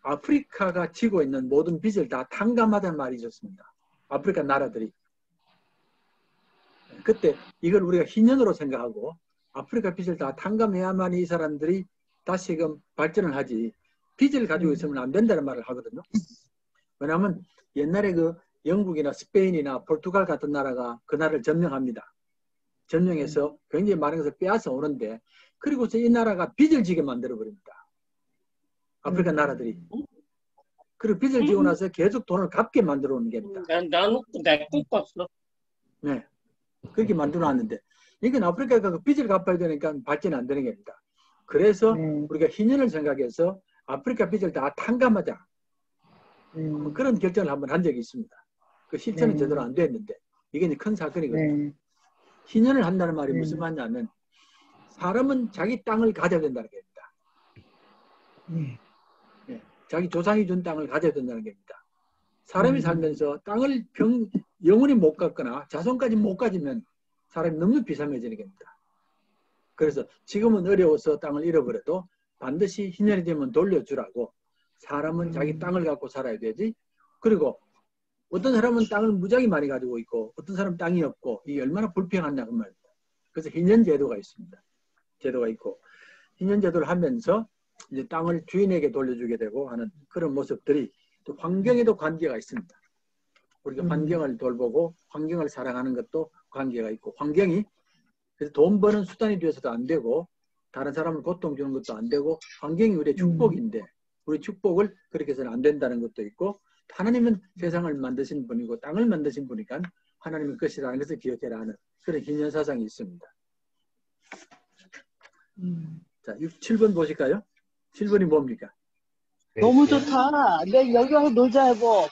아프리카가 지고 있는 모든 빚을 다 탕감하자는 말이 있었습니다. 아프리카 나라들이. 그때 이걸 우리가 희년으로 생각하고 아프리카 빚을 다 탕감해야만 이 사람들이 다시금 발전을 하지 빚을 가지고 있으면 안 된다는 말을 하거든요. 왜냐하면 옛날에 그 영국이나 스페인이나 포르투갈 같은 나라가 그 나라를 점령합니다. 점령해서 굉장히 많은 것을 빼앗아 오는데 그리고서 이 나라가 빚을 지게 만들어 버립니다. 아프리카 나라들이. 그리고 빚을 지고 나서 계속 돈을 갚게 만들어 놓는 겁니다. 나는 내국 봤어. 네. 그렇게 만들어 놨는데, 이건 아프리카가 그 빚을 갚아야 되니까 발전이 안 되는 겁니다. 그래서 우리가 희년을 생각해서 아프리카 빚을 다 탕감하자. 그런 결정을 한번 한 적이 있습니다. 그 실천은 제대로 안 됐는데, 이게 이제 큰 사건이거든요. 희년을 한다는 말이 무슨 말이냐면, 사람은 자기 땅을 가져야 된다는 겁니다. 네. 자기 조상이 준 땅을 가져야 된다는 겁니다. 사람이 살면서 땅을 영원히 못 갖거나 자손까지 못 가지면 사람이 너무 비참해지는 겁니다. 그래서 지금은 어려워서 땅을 잃어버려도 반드시 희년이 되면 돌려주라고, 사람은 자기 땅을 갖고 살아야 되지. 그리고 어떤 사람은 땅을 무지하게 많이 가지고 있고 어떤 사람은 땅이 없고, 이게 얼마나 불평하냐 그 말입니다. 그래서 희년 제도가 있습니다. 제도가 있고, 희년 제도를 하면서 이제 땅을 주인에게 돌려주게 되고 하는 그런 모습들이, 또 환경에도 관계가 있습니다. 우리가 환경을 돌보고 환경을 사랑하는 것도 관계가 있고, 환경이 그래서 돈 버는 수단이 되어서도 안 되고 다른 사람을 고통 주는 것도 안 되고, 환경이 우리의 축복인데 우리 축복을 그렇게 해서는 안 된다는 것도 있고, 하나님은 세상을 만드신 분이고 땅을 만드신 분이니까 하나님의 것이라는 것을 기억해라 하는 그런 희년 사상이 있습니다. 자, 7번 보실까요? 7번이 뭡니까? 너무 좋다. 내 여기 와서 놀자 해보.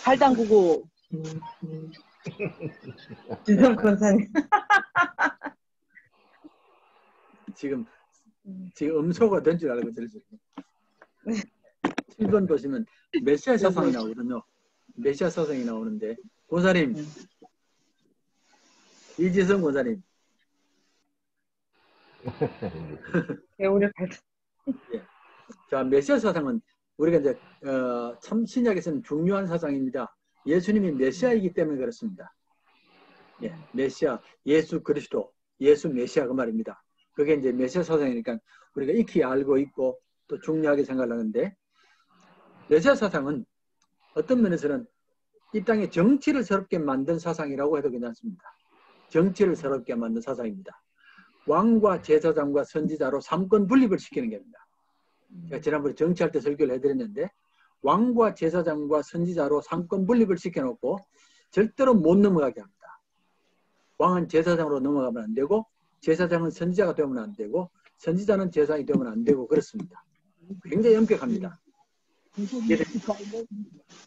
발 담그고. 진성 권사님. 지금 음소가 된 줄 알고 들으세요. 7번 보시면 메시아 사상이 나오거든요. 메시아 사상이 나오는데, 권사님, 이지성 권사님. 배우를 예. 자, 메시아 사상은 우리가 이제 참 신약에서는 중요한 사상입니다. 예수님이 메시아이기 때문에 그렇습니다. 예, 메시아, 예수 그리스도, 예수 메시아 그 말입니다. 그게 이제 메시아 사상이니까 우리가 익히 알고 있고 또 중요하게 생각하는데, 메시아 사상은 어떤 면에서는 이 땅의 정치를 새롭게 만든 사상이라고 해도 괜찮습니다. 정치를 새롭게 만든 사상입니다. 왕과 제사장과 선지자로 삼권 분립을 시키는 겁니다. 제가 지난번에 정치할 때 설교를 해드렸는데, 왕과 제사장과 선지자로 삼권 분립을 시켜놓고 절대로 못 넘어가게 합니다. 왕은 제사장으로 넘어가면 안 되고, 제사장은 선지자가 되면 안 되고, 선지자는 제사장이 되면 안 되고, 그렇습니다. 굉장히 엄격합니다.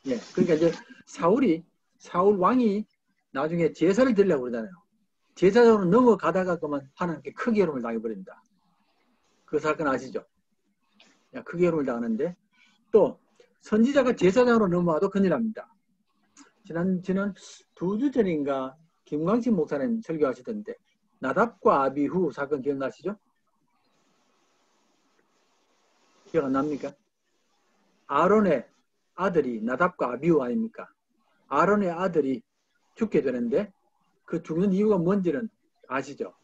예, 그러니까 이제 사울 왕이 나중에 제사를 드리려고 그러잖아요. 제사장으로 넘어가다가 그만 하나님께 크게 여름을 당해버립니다. 그 사건 아시죠? 크게 여름을 당하는데, 또 선지자가 제사장으로 넘어와도 큰일 납니다. 지난 2주 전인가 김광식 목사님 설교하시던데, 나답과 아비후 사건 기억나시죠? 기억 안 납니까? 아론의 아들이 나답과 아비후 아닙니까? 아론의 아들이 죽게 되는데 그 죽는 이유가 뭔지는 아시죠?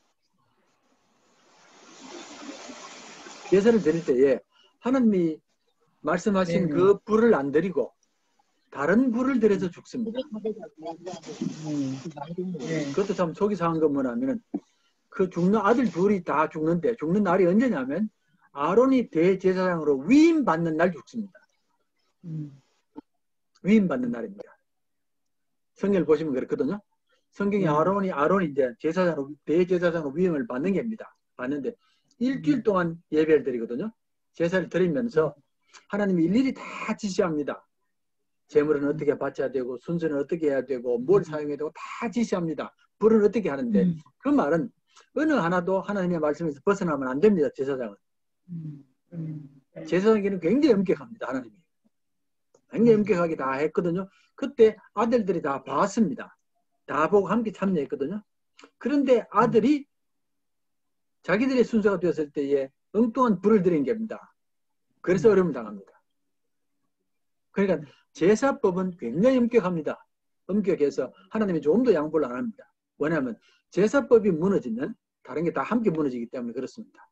예배를 드릴 때에 하나님이 말씀하신 그 불을 안 드리고 다른 불을 들여서 죽습니다. 그것도 참 속이 상한 건 뭐냐면은, 그 죽는 아들 둘이 다 죽는데, 죽는 날이 언제냐면 아론이 대제사장으로 위임받는 날 죽습니다. 위임받는 날입니다. 성경을 보시면 그렇거든요. 성경에 아론이 이제 대제사장으로 위임을 받는 겁니다. 받는데 일주일 동안 예배를 드리거든요. 제사를 드리면서 하나님이 일일이 다 지시합니다. 재물은 어떻게 바쳐야 되고, 순서는 어떻게 해야 되고, 뭘 사용해야 되고 다 지시합니다. 불은 어떻게 하는데, 그 말은 어느 하나도 하나님의 말씀에서 벗어나면 안 됩니다. 제사장은. 제사장에게는 굉장히 엄격합니다. 하나님이. 굉장히 엄격하게 다 했거든요. 그때 아들들이 다 봤습니다. 다 보고 함께 참여했거든요. 그런데 아들이 자기들의 순서가 되었을 때에 엉뚱한 불을 들인 겁니다. 그래서 어려움을 당합니다. 그러니까 제사법은 굉장히 엄격합니다. 엄격해서 하나님이 좀 더 양보를 안 합니다. 왜냐하면 제사법이 무너지면 다른 게 다 함께 무너지기 때문에 그렇습니다.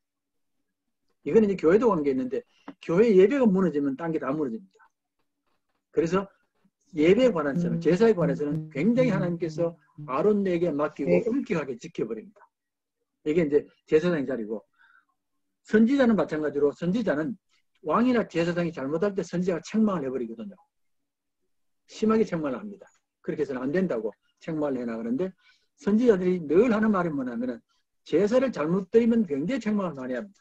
이거는 이제 교회도 관계 있는데, 교회 예배가 무너지면 딴 게 다 무너집니다. 그래서 예배에 관해서는, 제사에 관해서는 굉장히 하나님께서 아론에게 맡기고 엄격하게 지켜버립니다. 이게 이제 제사장의 자리고, 선지자는 마찬가지로 선지자는 왕이나 제사장이 잘못할 때 선지자가 책망을 해버리거든요. 심하게 책망을 합니다. 그렇게 해서는 안 된다고 책망을 해나가는데 선지자들이 늘 하는 말이 뭐냐면은 제사를 잘못 드리면 굉장히 책망을 많이 합니다.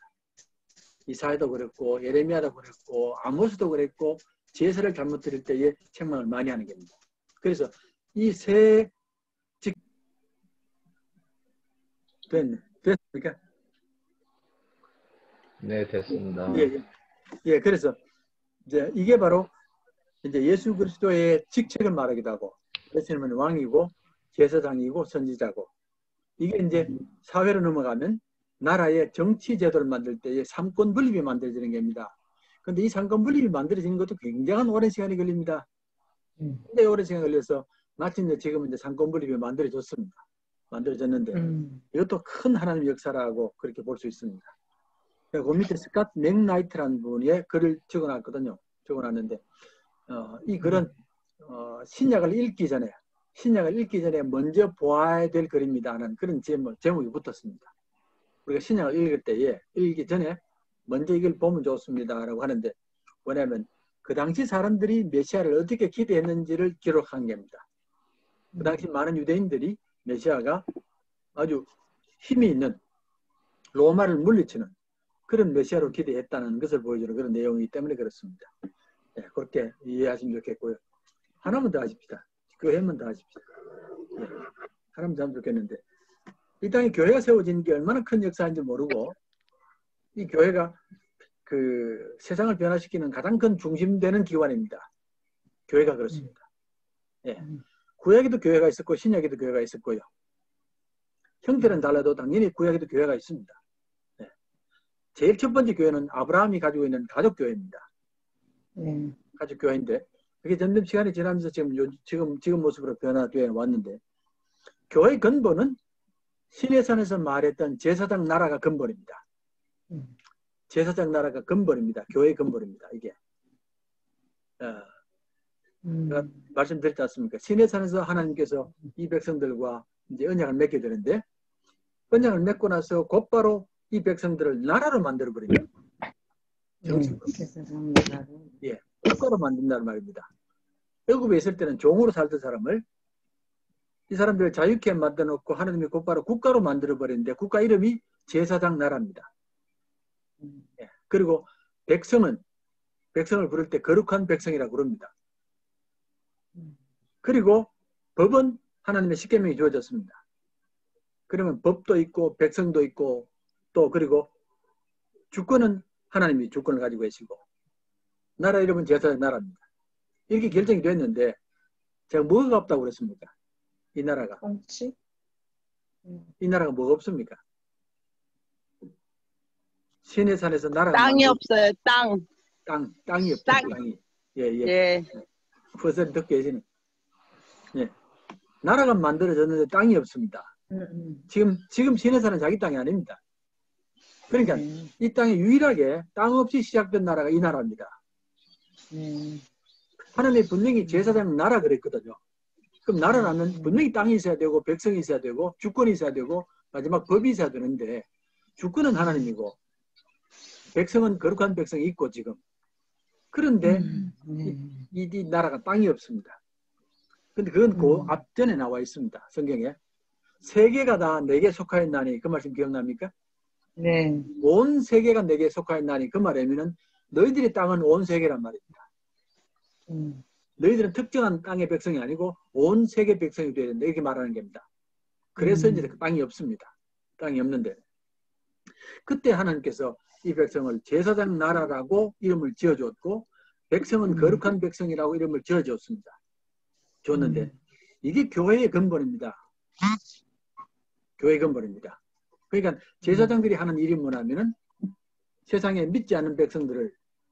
이사야도 그랬고 예레미야도 그랬고 아모스도 그랬고 제사를 잘못 드릴 때에 책망을 많이 하는 겁니다. 그래서 이 세 됐습니까? 네, 됐습니다. 예, 그래서 이제 이게 바로 이제 예수 그리스도의 직책을 말하기도 하고 예수님은 왕이고 제사장이고 선지자고 이게 이제 사회로 넘어가면 나라의 정치 제도를 만들 때에 삼권 분립이 만들어지는 겁니다. 그런데 이 삼권 분립이 만들어지는 것도 굉장한 오랜 시간이 걸립니다. 굉장히 오랜 시간이 걸려서 마침내 지금은 이제 삼권 분립이 만들어졌습니다. 만들어졌는데 이것도 큰 하나님의 역사라고 그렇게 볼 수 있습니다. 그 밑에 스캇 맥나이트라는 분이 글을 적어놨거든요. 적어놨는데 이 글은 신약을 읽기 전에 먼저 보아야 될 글입니다 하는 그런 제목이 붙었습니다. 우리가 신약을 읽을 때에 읽기 전에 먼저 이걸 보면 좋습니다 라고 하는데 왜냐하면 그 당시 사람들이 메시아를 어떻게 기대했는지를 기록한 겁니다. 그 당시 많은 유대인들이 메시아가 아주 힘이 있는 로마를 물리치는 그런 메시아로 기대했다는 것을 보여주는 그런 내용이기 때문에 그렇습니다. 네, 그렇게 이해하시면 좋겠고요. 하나만 더 하십시다. 교회만 더 하십시다. 네, 하나만 더 하면 좋겠는데 이 땅에 교회가 세워진 게 얼마나 큰 역사인지 모르고 이 교회가 그 세상을 변화시키는 가장 큰 중심되는 기관입니다. 교회가 그렇습니다. 네. 구약에도 교회가 있었고 신약에도 교회가 있었고요. 형태는 달라도 당연히 구약에도 교회가 있습니다. 네. 제일 첫 번째 교회는 아브라함이 가지고 있는 가족교회입니다. 가족교회인데 그게 점점 시간이 지나면서 지금 모습으로 변화되어 왔는데 교회의 근본은 시내산에서 말했던 제사장 나라가 근본입니다. 제사장 나라가 근본입니다. 교회의 근본입니다. 이게 제가 말씀드렸지 않습니까? 시내산에서 하나님께서 이 백성들과 이제 언약을 맺게 되는데 언약을 맺고 나서 곧바로 이 백성들을 나라로 만들어 버립니다. 예, 국가로 만든다는 말입니다. 애굽에 있을 때는 종으로 살던 사람을 이 사람들을 자유케 만들어 놓고 하나님이 곧바로 국가로 만들어 버리는데 국가 이름이 제사장 나라입니다. 예, 그리고 백성을 부를 때 거룩한 백성이라고 부릅니다. 그리고 법은 하나님의 십계명이 주어졌습니다. 그러면 법도 있고 백성도 있고 또 그리고 주권은 하나님이 주권을 가지고 계시고 나라 이름은 제사장 나라입니다. 이렇게 결정이 됐는데 제가 뭐가 없다고 그랬습니까? 이 나라가. 정치? 이 나라가 뭐가 없습니까? 시내산에서 나라가 땅이 없어요. 땅이 없다. 땅이. 예. 퍼센트 듣고 계시네. 예. 나라가 만들어졌는데 땅이 없습니다. 지금 시내산은 자기 땅이 아닙니다. 그러니까 이 땅에 유일하게 땅 없이 시작된 나라가 이 나라입니다. 하나님이 분명히 제사장 나라 그랬거든요. 그럼 나라라면 분명히 땅이 있어야 되고 백성이 있어야 되고 주권이 있어야 되고 마지막 법이 있어야 되는데 주권은 하나님이고 백성은 거룩한 백성이 있고 지금 그런데 이 나라가 땅이 없습니다. 근데 그건 그 앞전에 나와 있습니다. 성경에 세계가 다 내게 속하였나니 그 말씀 기억납니까? 네. 온 세계가 내게 속하였나니 그 말이면은 너희들의 땅은 온 세계란 말입니다. 너희들은 특정한 땅의 백성이 아니고 온 세계 백성이 되어야 된다. 이렇게 말하는 겁니다. 그래서 이제 땅이 없습니다. 땅이 없는데 그때 하나님께서 이 백성을 제사장 나라라고 이름을 지어줬고 백성은 거룩한 백성이라고 이름을 지어줬습니다. 줬는데 이게 교회의 근본입니다. 교회의 근본입니다. 그러니까 제사장들이 하는 일이 뭐냐면은 세상에 믿지 않는 백성들을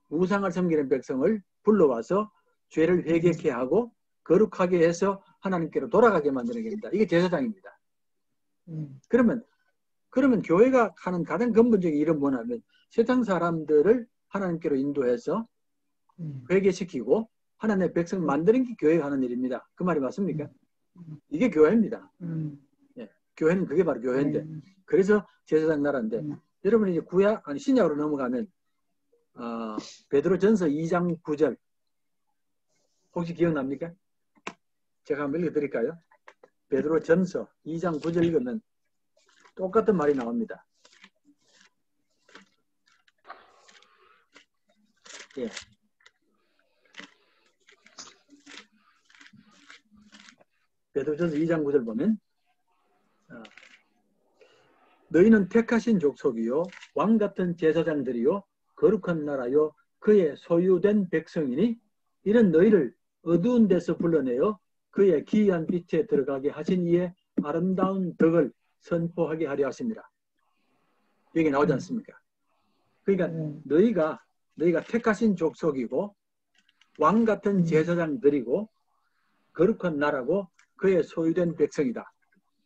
우상을 섬기는 백성을 불러와서 죄를 회개케 하고 거룩하게 해서 하나님께로 돌아가게 만드는 겁니다. 이게 제사장입니다. 그러면 교회가 하는 가장 근본적인 일은 뭐냐면 세상 사람들을 하나님께로 인도해서 회개시키고 하나님의 백성 만드는 게 교회가 하는 일입니다. 그 말이 맞습니까? 이게 교회입니다. 예, 교회는 그게 바로 교회인데 그래서 제사장 나라인데 여러분이 이제 신약으로 넘어가면 베드로전서 2장 9절 혹시 기억납니까? 제가 한번 읽어드릴까요? 베드로전서 2장 9절 읽으면 똑같은 말이 나옵니다. 예. 베드로전서 2장 9절 보면 너희는 택하신 족속이요 왕 같은 제사장들이요 거룩한 나라요 그의 소유된 백성이니 이는 너희를 어두운 데서 불러내어 그의 기이한 빛에 들어가게 하신 이의 아름다운 덕을 선포하게 하려 하십니다. 여기 나오지 않습니까? 그러니까 너희가 택하신 족속이고 왕 같은 제사장들이고 거룩한 나라고 그의 소유된 백성이다.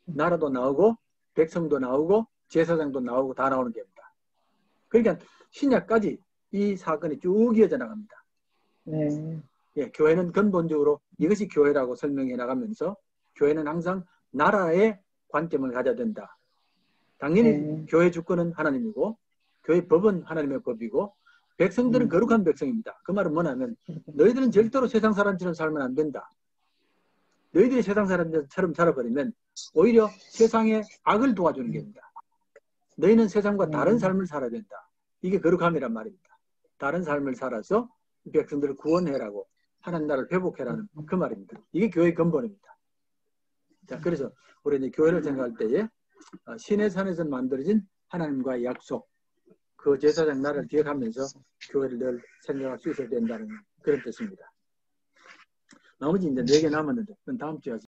나라도 나오고 백성도 나오고 제사장도 나오고 다 나오는 겁니다. 그러니까 신약까지 이 사건이 쭉 이어져 나갑니다. 네. 예, 교회는 근본적으로 이것이 교회라고 설명해 나가면서 교회는 항상 나라의 관점을 가져야 된다. 당연히 교회 주권은 하나님이고 교회 법은 하나님의 법이고 백성들은 거룩한 백성입니다. 그 말은 뭐냐면 너희들은 절대로 세상 사람처럼 살면 안 된다. 너희들이 세상 사람처럼 살아버리면 오히려 세상의 악을 도와주는 겁니다. 너희는 세상과 다른 삶을 살아야 된다. 이게 거룩함이란 말입니다. 다른 삶을 살아서 백성들을 구원해라고 하나님 나라를 회복해라는 그 말입니다. 이게 교회의 근본입니다. 자, 그래서 우리 이제 교회를 생각할 때에 신의 산에서 만들어진 하나님과의 약속, 그 제사장 나라를 기억하면서 교회를 늘 생각할 수 있어야 된다는 그런 뜻입니다. 나머지 이제 4개 남았는데 그건 다음 주에 하죠.